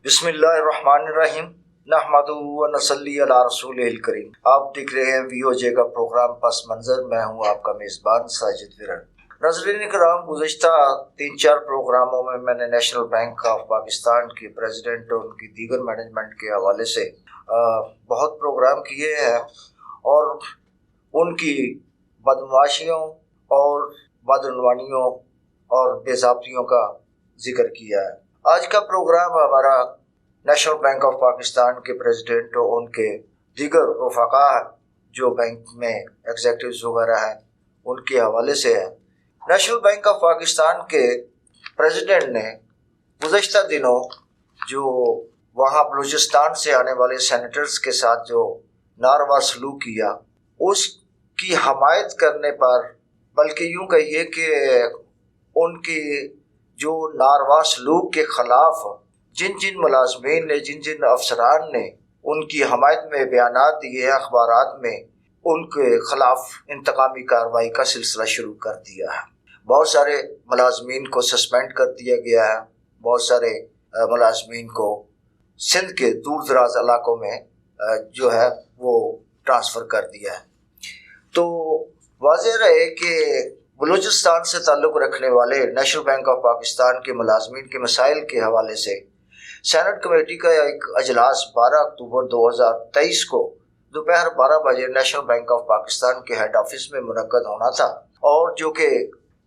بسم اللہ الرحمن الرحیم نحمدہ و نصلی علی رسولہ کریم۔ آپ دیکھ رہے ہیں وی او جے کا پروگرام پس منظر۔ میں ہوں آپ کا میزبان ساجد ورن۔ ناظرین کرام، گزشتہ 3-4 پروگراموں میں نے نیشنل بینک آف پاکستان کے پریزیڈنٹ اور ان کی دیگر مینجمنٹ کے حوالے سے بہت پروگرام کیے ہیں اور ان کی بدمعاشیوں اور بدعنوانیوں اور بے ضابطیوں کا ذکر کیا ہے۔ آج کا پروگرام ہمارا نیشنل بینک آف پاکستان کے پریزیڈنٹ اور ان کے دیگر رفقا جو بینک میں ایگزیکٹوز وغیرہ ہیں ان کے حوالے سے ہے۔ نیشنل بینک آف پاکستان کے پریزیڈنٹ نے گزشتہ دنوں جو وہاں بلوچستان سے آنے والے سینیٹرز کے ساتھ جو ناروا سلوک کیا، اس کی حمایت کرنے پر، بلکہ یوں کہیے کہ ان کی جو ناروا سلوک کے خلاف جن جن ملازمین نے، جن جن افسران نے ان کی حمایت میں بیانات دیے ہیں اخبارات میں، ان کے خلاف انتقامی کارروائی کا سلسلہ شروع کر دیا ہے۔ بہت سارے ملازمین کو سسپینڈ کر دیا گیا ہے، بہت سارے ملازمین کو سندھ کے دور دراز علاقوں میں جو ہے وہ ٹرانسفر کر دیا ہے۔ تو واضح رہے کہ بلوچستان سے تعلق رکھنے والے نیشنل بینک آف پاکستان کے ملازمین کے مسائل کے حوالے سے سینٹ کمیٹی کا ایک اجلاس 12 اکتوبر 2023 کو دوپہر 12 بجے نیشنل بینک آف پاکستان کے ہیڈ آفس میں منعقد ہونا تھا، اور جو کہ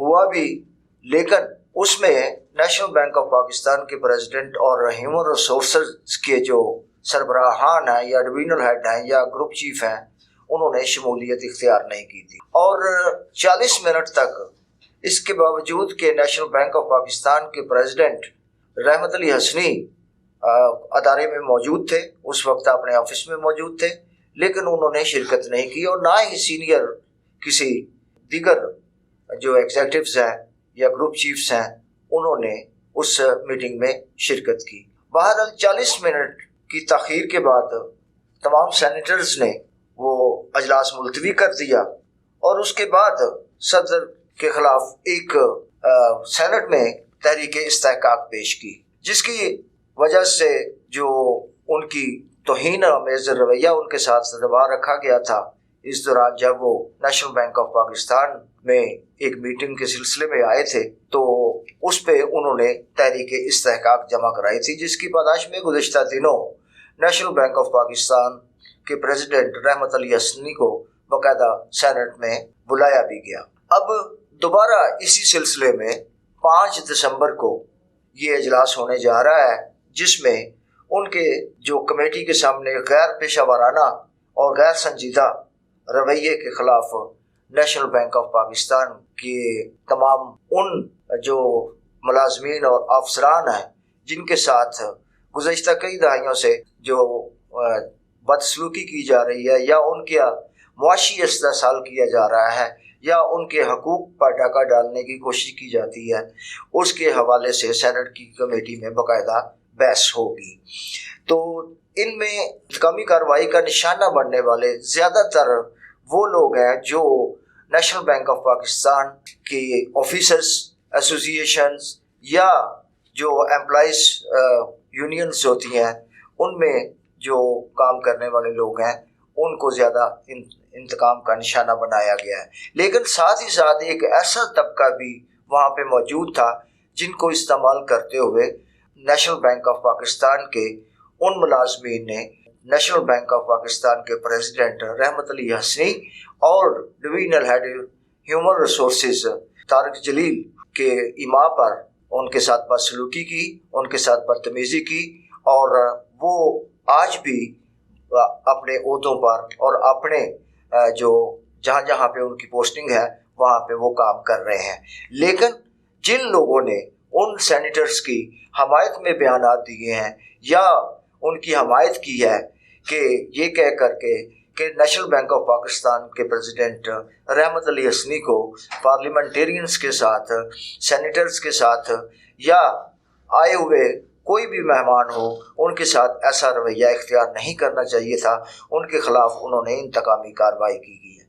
ہوا بھی، لیکن اس میں نیشنل بینک آف پاکستان کے پریزیڈنٹ اور ہیومن ریسورسز کے جو سربراہان ہیں یا ڈویژنل ہیڈ ہیں یا گروپ چیف ہیں، انہوں نے شمولیت اختیار نہیں کی تھی، اور 40 منٹ تک اس کے باوجود کہ نیشنل بینک آف پاکستان کے پریزیڈنٹ رحمت علی حسنی ادارے میں موجود تھے، اس وقت اپنے آفس میں موجود تھے، لیکن انہوں نے شرکت نہیں کی، اور نہ ہی سینئر کسی دیگر جو ایگزیکٹوز ہیں یا گروپ چیفز ہیں انہوں نے اس میٹنگ میں شرکت کی۔ بہرحال 40 منٹ کی تاخیر کے بعد تمام سینیٹرز نے وہ اجلاس ملتوی کر دیا، اور اس کے بعد صدر کے خلاف ایک سینٹ میں تحریک استحقاق پیش کی، جس کی وجہ سے جو ان کی توہین آمیز رویہ ان کے ساتھ روا رکھا گیا تھا، اس دوران جب وہ نیشنل بینک آف پاکستان میں ایک میٹنگ کے سلسلے میں آئے تھے تو اس پہ انہوں نے تحریک استحقاق جمع کرائی تھی، جس کی پاداش میں گزشتہ دنوں نیشنل بینک آف پاکستان کے پریزیڈنٹ رحمت علی حسنی کو باقاعدہ سینٹ میں بلایا بھی گیا۔ اب دوبارہ اسی سلسلے میں 5 دسمبر کو یہ اجلاس ہونے جا رہا ہے، جس میں ان کے جو کمیٹی کے سامنے غیر پیشہ ورانہ اور غیر سنجیدہ رویے کے خلاف نیشنل بینک آف پاکستان کے تمام ان جو ملازمین اور افسران ہیں جن کے ساتھ گزشتہ کئی دہائیوں سے جو بدسلوکی کی جا رہی ہے، یا ان کا معاشی استحصال کیا جا رہا ہے، یا ان کے حقوق پر ڈاکہ ڈالنے کی کوشش کی جاتی ہے، اس کے حوالے سے سینٹ کی کمیٹی میں باقاعدہ بحث ہوگی۔ تو ان میں انتقامی کارروائی کا نشانہ بننے والے زیادہ تر وہ لوگ ہیں جو نیشنل بینک آف پاکستان کے آفیسرز ایسوسی ایشنز یا جو امپلائیز یونینز ہوتی ہیں، ان میں جو کام کرنے والے لوگ ہیں، ان کو زیادہ انتقام کا نشانہ بنایا گیا ہے۔ لیکن ساتھ ہی ساتھ ایک ایسا طبقہ بھی وہاں پہ موجود تھا جن کو استعمال کرتے ہوئے نیشنل بینک آف پاکستان کے ان ملازمین نے نیشنل بینک آف پاکستان کے پریزیڈنٹ رحمت علی حسنی اور divisional head human resources Tariq Jalil کے ایما پر ان کے ساتھ بدسلوکی کی، ان کے ساتھ بدتمیزی کی، اور وہ آج بھی اپنے عہدوں پر اور اپنے جو جہاں جہاں پہ ان کی پوسٹنگ ہے وہاں پہ وہ کام کر رہے ہیں۔ لیکن جن لوگوں نے ان سینیٹرز کی حمایت میں بیانات دیے ہیں یا ان کی حمایت کی ہے کہ یہ کہہ کر کے کہ نیشنل بینک آف پاکستان کے پریزیڈنٹ رحمت علی حسنی کو پارلیمنٹیرینز کے ساتھ، سینیٹرز کے ساتھ یا آئے ہوئے کوئی بھی مہمان ہو ان کے ساتھ ایسا رویہ اختیار نہیں کرنا چاہیے تھا، ان کے خلاف انہوں نے انتقامی کارروائی کی گئی ہے۔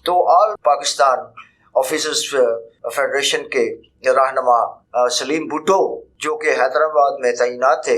تو آل پاکستان آفیسرز فیڈریشن کے رہنما سلیم بھٹو جو کہ حیدرآباد میں تعینات تھے،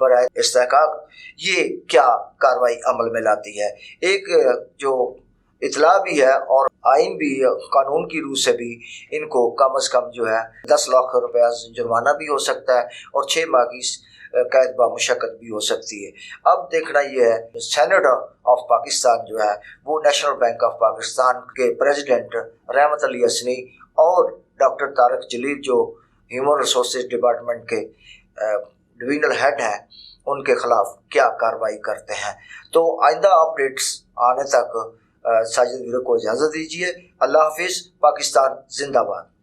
برائے استحقاق یہ کیا کارروائی عمل میں لاتی ہے۔ ایک جو اطلاع بھی ہے اور آئین بھی قانون کی روح سے بھی ان کو کم از کم جو ہے 10 لاکھ روپیہ جرمانہ بھی ہو سکتا ہے اور 6 ماہ کی قید بمشقت بھی ہو سکتی ہے۔ اب دیکھنا یہ ہے سینٹ آف پاکستان جو ہے وہ نیشنل بینک آف پاکستان کے پریزیڈنٹ رحمت علی حسنی اور ڈاکٹر طارق جلیل جو ہیومن ریسورسز ڈپارٹمنٹ کے ڈویژنل ہیڈ ہیں ان کے خلاف کیا کارروائی کرتے ہیں۔ تو آئندہ اپڈیٹس آنے تک ساجد ویرو کو اجازت دیجیے۔ اللہ حافظ۔ پاکستان زندہ باد۔